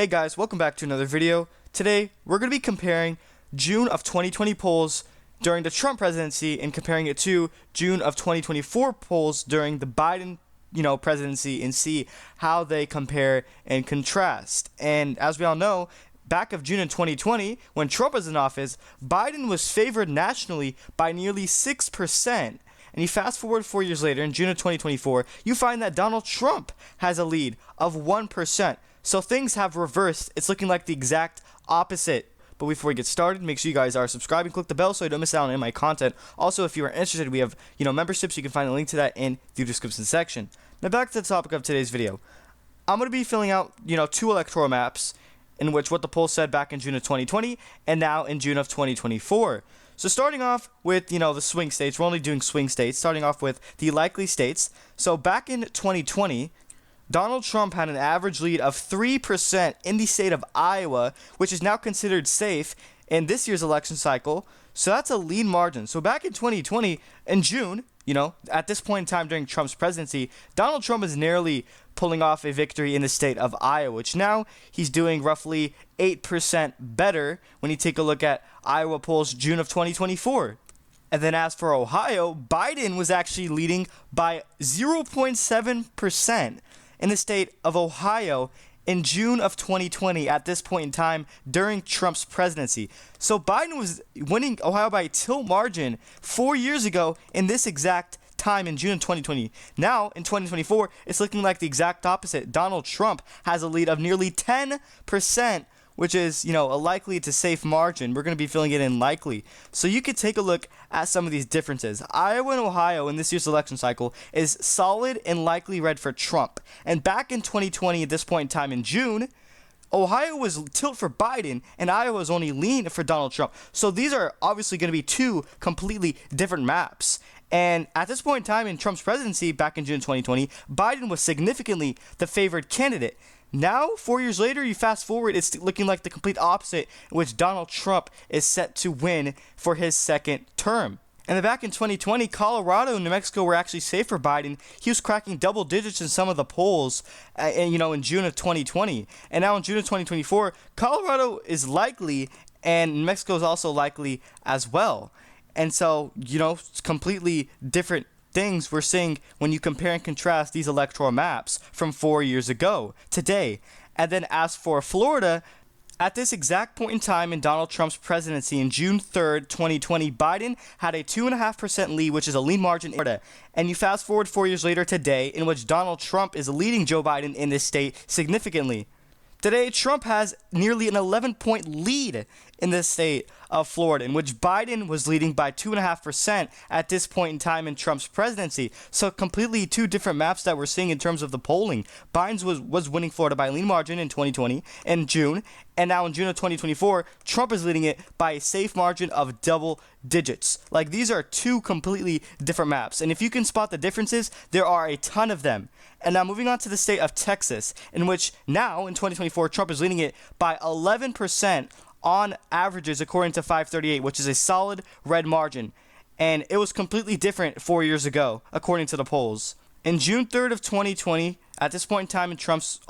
Hey guys, welcome back to another video. Today, we're going to be comparing June of 2020 polls during the Trump presidency and comparing it to June of 2024 polls during the Biden, presidency and see how they compare and contrast. And as we all know, back of June of 2020, when Trump was in office, Biden was favored nationally by nearly 6%. And you fast forward 4 years later, in June of 2024, you find that Donald Trump has a lead of 1%. So things have reversed. It's looking like the exact opposite. But before we get started, make sure you guys are subscribed and click the bell so you don't miss out on any of my content. Also, if you are interested, we have, memberships. You can find a link to that in the description section. Now back to the topic of today's video. I'm going to be filling out, two electoral maps in which what the poll said back in June of 2020 and now in June of 2024. So starting off with, the swing states, we're only doing swing states, starting off with the likely states. So back in 2020, Donald Trump had an average lead of 3% in the state of Iowa, which is now considered safe in this year's election cycle. So that's a lead margin. So back in 2020, in June, at this point in time during Trump's presidency, Donald Trump is nearly pulling off a victory in the state of Iowa, which now he's doing roughly 8% better when you take a look at Iowa polls June of 2024. And then as for Ohio, Biden was actually leading by 0.7% in the state of Ohio in June of 2020 at this point in time during Trump's presidency. So Biden was winning Ohio by a tilt margin 4 years ago in this exact time in June of 2020. Now in 2024, it's looking like the exact opposite. Donald Trump has a lead of nearly 10%, which is, a likely to safe margin. We're going to be filling it in likely. So you could take a look at some of these differences. Iowa and Ohio in this year's election cycle is solid and likely red for Trump. And back in 2020, at this point in time in June, Ohio was tilt for Biden and Iowa was only lean for Donald Trump. So these are obviously going to be two completely different maps. And at this point in time in Trump's presidency, back in June 2020, Biden was significantly the favored candidate. Now, 4 years later, you fast forward, it's looking like the complete opposite, in which Donald Trump is set to win for his second term. And then back in 2020, Colorado and New Mexico were actually safe for Biden. He was cracking double digits in some of the polls, in June of 2020. And now in June of 2024, Colorado is likely, and New Mexico is also likely as well. And so, it's completely different things we're seeing when you compare and contrast these electoral maps from 4 years ago today. And then as for Florida, at this exact point in time in Donald Trump's presidency in June 3rd, 2020, Biden had a 2.5% lead, which is a lead margin in Florida. And you fast forward 4 years later today, in which Donald Trump is leading Joe Biden in this state significantly. Today, Trump has nearly an 11-point lead in the state of Florida, in which Biden was leading by 2.5% at this point in time in Trump's presidency. So completely two different maps that we're seeing in terms of the polling. Biden was winning Florida by a lean margin in 2020 in June, and now in June of 2024, Trump is leading it by a safe margin of double digits. Like, these are two completely different maps. And if you can spot the differences, there are a ton of them. And now moving on to the state of Texas, in which now in 2024, Trump is leading it by 11% on averages according to 538, which is a solid red margin. And it was completely different 4 years ago, according to the polls. In June 3rd of 2020, at this point in time in Trump's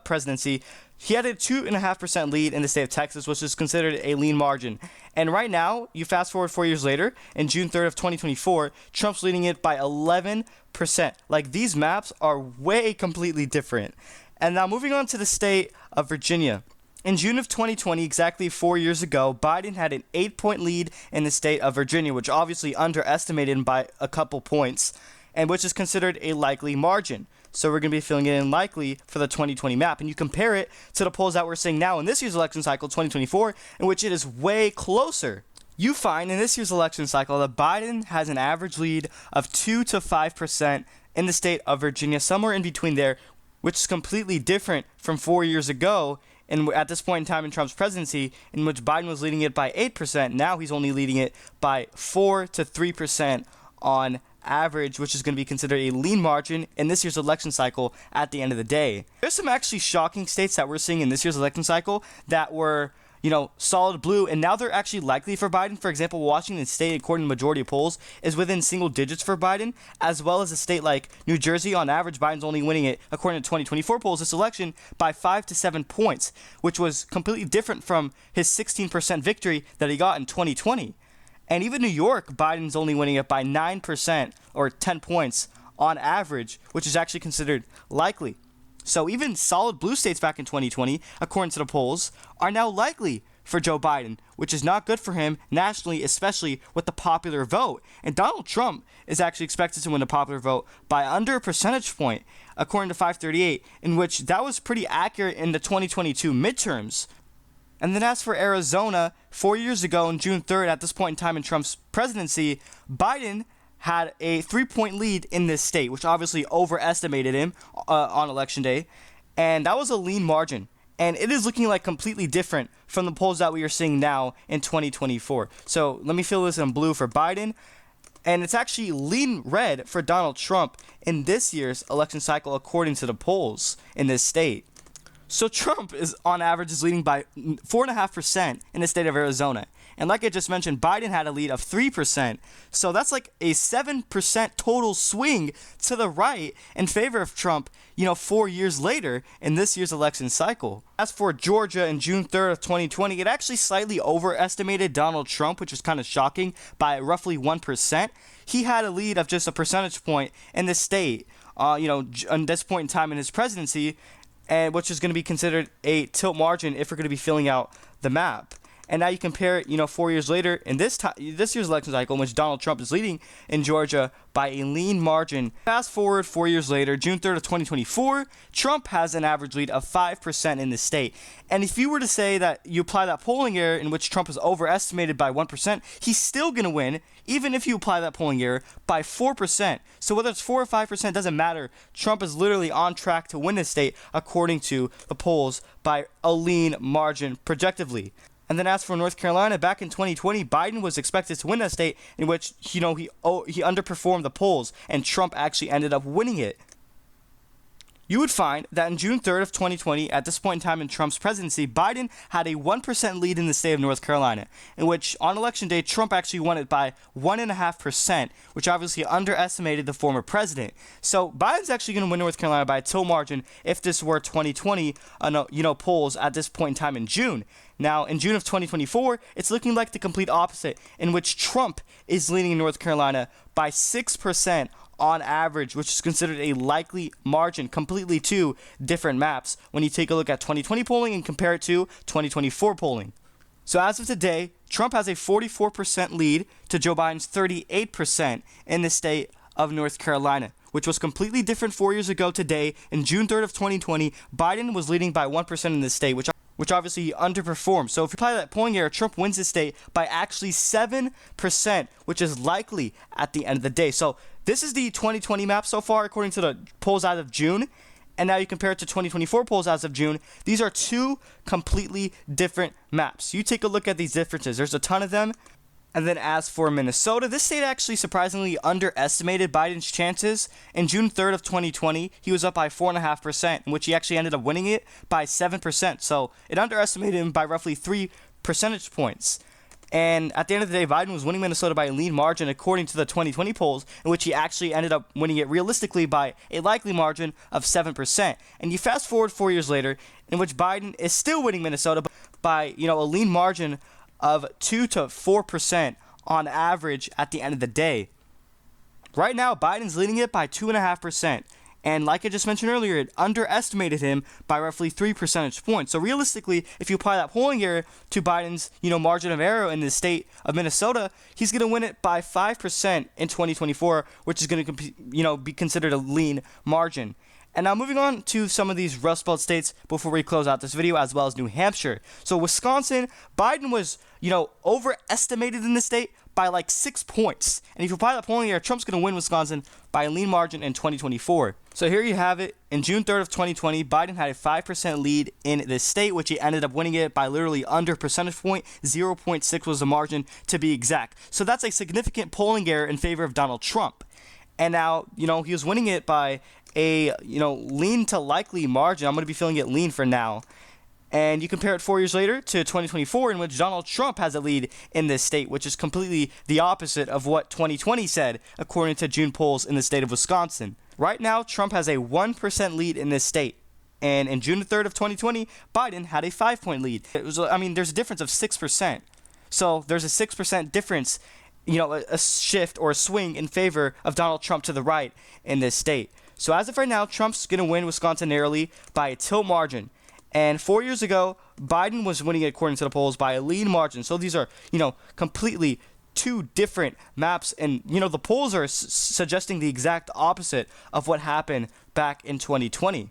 presidency, he had a 2.5% lead in the state of Texas, which is considered a lean margin. And right now, you fast forward 4 years later, in June 3rd of 2024, Trump's leading it by 11%. Like, these maps are way completely different. And now moving on to the state of Virginia. In June of 2020, exactly 4 years ago, Biden had an 8-point lead in the state of Virginia, which obviously underestimated him by a couple points, and which is considered a likely margin. So we're going to be filling it in likely for the 2020 map. And you compare it to the polls that we're seeing now in this year's election cycle, 2024, in which it is way closer. You find in this year's election cycle that Biden has an average lead of 2 to 5% in the state of Virginia, somewhere in between there, which is completely different from 4 years ago. And at this point in time in Trump's presidency, in which Biden was leading it by 8%, now he's only leading it by 4 to 3% on average, which is going to be considered a lean margin in this year's election cycle at the end of the day. There's some actually shocking states that we're seeing in this year's election cycle that were, solid blue, and now they're actually likely for Biden. For example, Washington State, according to majority of polls, is within single digits for Biden, as well as a state like New Jersey. On average, Biden's only winning it, according to 2024 polls, this election by 5 to 7 points, which was completely different from his 16% victory that he got in 2020. And even New York, Biden's only winning it by 9% or 10 points on average, which is actually considered likely. So even solid blue states back in 2020, according to the polls, are now likely for Joe Biden, which is not good for him nationally, especially with the popular vote. And Donald Trump is actually expected to win the popular vote by under a percentage point, according to 538, in which that was pretty accurate in the 2022 midterms. And then as for Arizona, 4 years ago on June 3rd, at this point in time in Trump's presidency, Biden had a 3-point lead in this state, which obviously overestimated him on election day. And that was a lean margin. And it is looking like completely different from the polls that we are seeing now in 2024. So let me fill this in blue for Biden. And it's actually lean red for Donald Trump in this year's election cycle, according to the polls in this state. So Trump is, on average, is leading by 4.5% in the state of Arizona. And like I just mentioned, Biden had a lead of 3%. So that's like a 7% total swing to the right in favor of Trump, 4 years later in this year's election cycle. As for Georgia in June 3rd of 2020, it actually slightly overestimated Donald Trump, which was kind of shocking, by roughly 1%. He had a lead of just a percentage point in the state, on this point in time in his presidency, and which is going to be considered a tilt margin if we're going to be filling out the map. And now you compare it, 4 years later in this year's election cycle, in which Donald Trump is leading in Georgia by a lean margin. Fast forward 4 years later, June 3rd of 2024, Trump has an average lead of 5% in the state. And if you were to say that you apply that polling error in which Trump is overestimated by 1%, he's still going to win, even if you apply that polling error, by 4%. So whether it's 4 or 5%, doesn't matter. Trump is literally on track to win this state, according to the polls, by a lean margin projectively. And then as for North Carolina, back in 2020, Biden was expected to win that state, in which, he underperformed the polls, and Trump actually ended up winning it. You would find that in June 3rd of 2020, at this point in time in Trump's presidency, Biden had a 1% lead in the state of North Carolina, in which on election day, Trump actually won it by 1.5%, which obviously underestimated the former president. So Biden's actually going to win North Carolina by a tilt margin if this were 2020, polls at this point in time in June. Now, in June of 2024, it's looking like the complete opposite, in which Trump is leading North Carolina by 6% on average, which is considered a likely margin, completely two different maps when you take a look at 2020 polling and compare it to 2024 polling. So as of today, Trump has a 44% lead to Joe Biden's 38% in the state of North Carolina, which was completely different 4 years ago today. In June 3rd of 2020, Biden was leading by 1% in the state, which obviously he underperformed. So if you apply that polling error, Trump wins the state by actually 7%, which is likely at the end of the day. So this is the 2020 map so far, according to the polls as of June. And now you compare it to 2024 polls as of June. These are two completely different maps. You take a look at these differences. There's a ton of them. And then as for Minnesota, this state actually surprisingly underestimated Biden's chances. In June 3rd of 2020, he was up by 4.5%, in which he actually ended up winning it by 7%. So it underestimated him by roughly 3 percentage points. And at the end of the day, Biden was winning Minnesota by a lean margin, according to the 2020 polls, in which he actually ended up winning it realistically by a likely margin of 7%. And you fast forward 4 years later, in which Biden is still winning Minnesota by, a lean margin of 2 to 4% on average at the end of the day. Right now, Biden's leading it by 2.5%. And like I just mentioned earlier, it underestimated him by roughly 3 percentage points. So realistically, if you apply that polling error to Biden's, margin of error in the state of Minnesota, he's going to win it by 5% in 2024, which is going to, be considered a lean margin. And now moving on to some of these Rust Belt states before we close out this video, as well as New Hampshire. So Wisconsin, Biden was, overestimated in the state by like 6 points. And if you apply that polling error, Trump's going to win Wisconsin by a lean margin in 2024. So here you have it. In June 3rd of 2020, Biden had a 5% lead in this state, which he ended up winning it by literally under percentage point. 0.6 was the margin to be exact. So that's a significant polling error in favor of Donald Trump. And now, he was winning it by a, lean to likely margin. I'm going to be feeling it lean for now. And you compare it 4 years later to 2024, in which Donald Trump has a lead in this state, which is completely the opposite of what 2020 said, according to June polls in the state of Wisconsin. Right now, Trump has a 1% lead in this state. And in June 3rd of 2020, Biden had a 5-point lead. There's a difference of 6%. So there's a 6% difference, a shift or a swing in favor of Donald Trump to the right in this state. So as of right now, Trump's going to win Wisconsin narrowly by a tilt margin. And 4 years ago, Biden was winning it according to the polls by a lean margin. So these are, completely two different maps. And, the polls are suggesting the exact opposite of what happened back in 2020.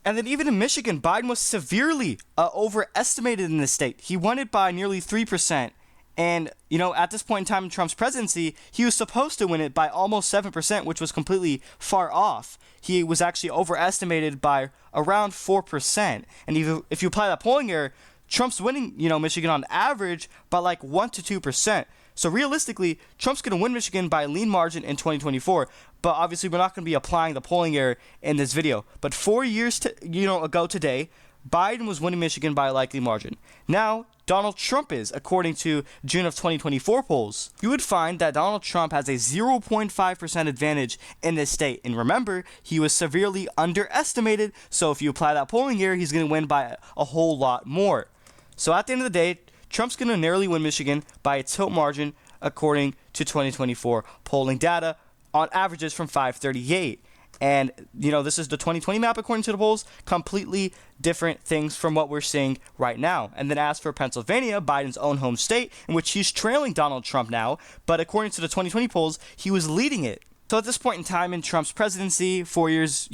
And then even in Michigan, Biden was severely overestimated in this state. He won it by nearly 3%. And, at this point in time in Trump's presidency, he was supposed to win it by almost 7%, which was completely far off. He was actually overestimated by around 4%. And if you apply that polling error, Trump's winning, Michigan on average by like 1 to 2%. So realistically, Trump's going to win Michigan by a lean margin in 2024. But obviously, we're not going to be applying the polling error in this video. But 4 years ago today, Biden was winning Michigan by a likely margin. Now, Donald Trump is, according to June of 2024 polls. You would find that Donald Trump has a 0.5% advantage in this state. And remember, he was severely underestimated. So if you apply that polling error, he's going to win by a whole lot more. So at the end of the day, Trump's going to narrowly win Michigan by a tilt margin, according to 2024 polling data, on averages from 538. And, this is the 2020 map according to the polls, completely different things from what we're seeing right now. And then as for Pennsylvania, Biden's own home state, in which he's trailing Donald Trump now, but according to the 2020 polls, he was leading it. So at this point in time in Trump's presidency, 4 years,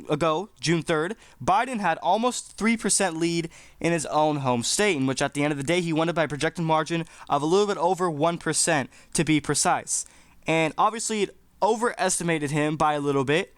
ago, June 3rd, Biden had almost 3% lead in his own home state, in which at the end of the day, he won it by a projected margin of a little bit over 1%, to be precise. And obviously, it overestimated him by a little bit.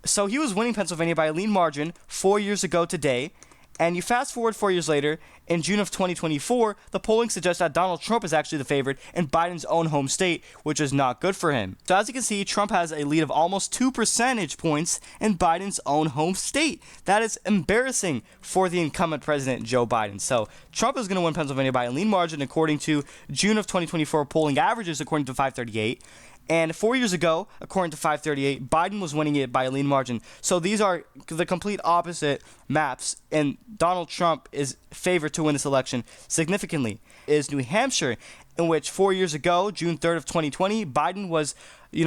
So he was winning Pennsylvania by a lean margin 4 years ago today. And you fast forward 4 years later, in June of 2024, the polling suggests that Donald Trump is actually the favorite in Biden's own home state, which is not good for him. So as you can see, Trump has a lead of almost 2 percentage points in Biden's own home state. That is embarrassing for the incumbent president, Joe Biden. So Trump is going to win Pennsylvania by a lean margin according to June of 2024 polling averages, according to 538. And 4 years ago, according to 538, Biden was winning it by a lean margin. So these are the complete opposite maps, and Donald Trump is favored to win this election significantly. Is New Hampshire, in which 4 years ago, June 3rd of 2020, Biden was,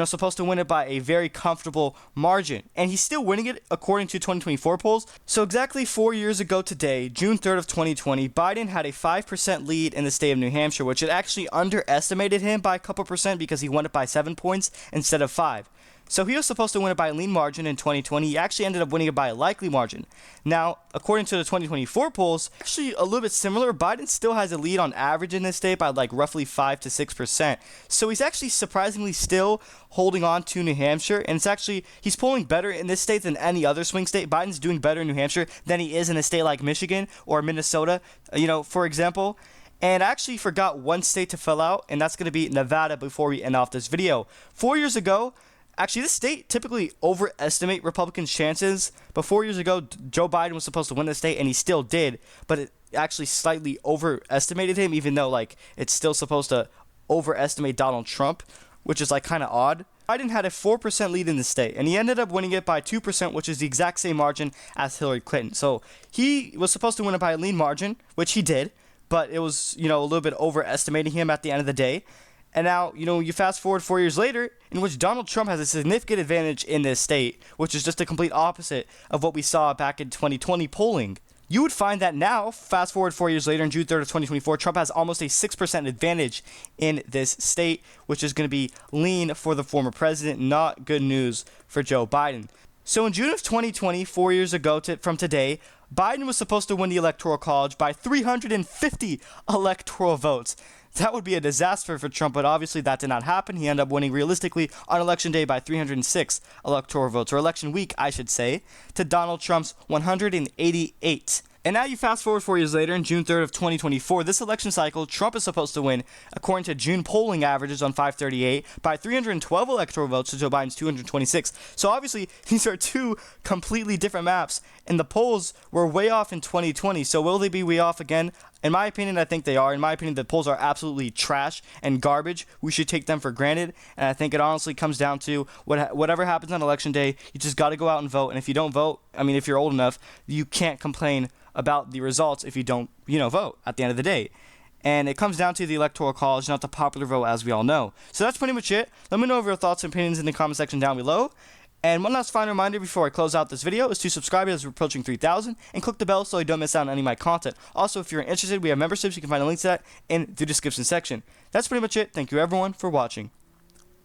supposed to win it by a very comfortable margin. And he's still winning it according to 2024 polls. So exactly 4 years ago today, June 3rd of 2020, Biden had a 5% lead in the state of New Hampshire, which had actually underestimated him by a couple percent because he won it by 7 points instead of 5. So he was supposed to win it by a lean margin in 2020. He actually ended up winning it by a likely margin. Now, according to the 2024 polls, actually a little bit similar. Biden still has a lead on average in this state by like roughly 5 to 6%. So he's actually surprisingly still holding on to New Hampshire. And he's polling better in this state than any other swing state. Biden's doing better in New Hampshire than he is in a state like Michigan or Minnesota, for example. And I actually forgot one state to fill out, and that's going to be Nevada before we end off this video. 4 years ago, actually, this state typically overestimate Republicans' chances. But 4 years ago, Joe Biden was supposed to win the state, and he still did. But it actually slightly overestimated him, even though, it's still supposed to overestimate Donald Trump, which is, kind of odd. Biden had a 4% lead in the state, and he ended up winning it by 2%, which is the exact same margin as Hillary Clinton. So he was supposed to win it by a lean margin, which he did. But it was, a little bit overestimating him at the end of the day. And now, you fast forward 4 years later, in which Donald Trump has a significant advantage in this state, which is just the complete opposite of what we saw back in 2020 polling. You would find that now, fast forward 4 years later, in June 3rd of 2024, Trump has almost a 6% advantage in this state, which is going to be lean for the former president. Not good news for Joe Biden. So in June of 2020, 4 years ago from today, Biden was supposed to win the Electoral College by 350 electoral votes. That would be a disaster for Trump, but obviously that did not happen. He ended up winning realistically on Election Day by 306 electoral votes, or Election Week, I should say, to Donald Trump's 188. And now you fast forward 4 years later, in June 3rd of 2024, this election cycle, Trump is supposed to win, according to June polling averages on 538, by 312 electoral votes to Joe Biden's 226. So obviously, these are two completely different maps, and the polls were way off in 2020. So will they be way off again? In my opinion, I think they are. In my opinion, the polls are absolutely trash and garbage. We should take them for granted. And I think it honestly comes down to whatever happens on election day, you just got to go out and vote. And if you don't vote, I mean, if you're old enough, you can't complain about the results if you don't, vote at the end of the day. And it comes down to the electoral college, not the popular vote, as we all know. So that's pretty much it. Let me know your thoughts and opinions in the comment section down below. And one last final reminder before I close out this video is to subscribe as we're approaching 3,000 and click the bell so you don't miss out on any of my content. Also, if you're interested, we have memberships. You can find a link to that in the description section. That's pretty much it. Thank you everyone for watching.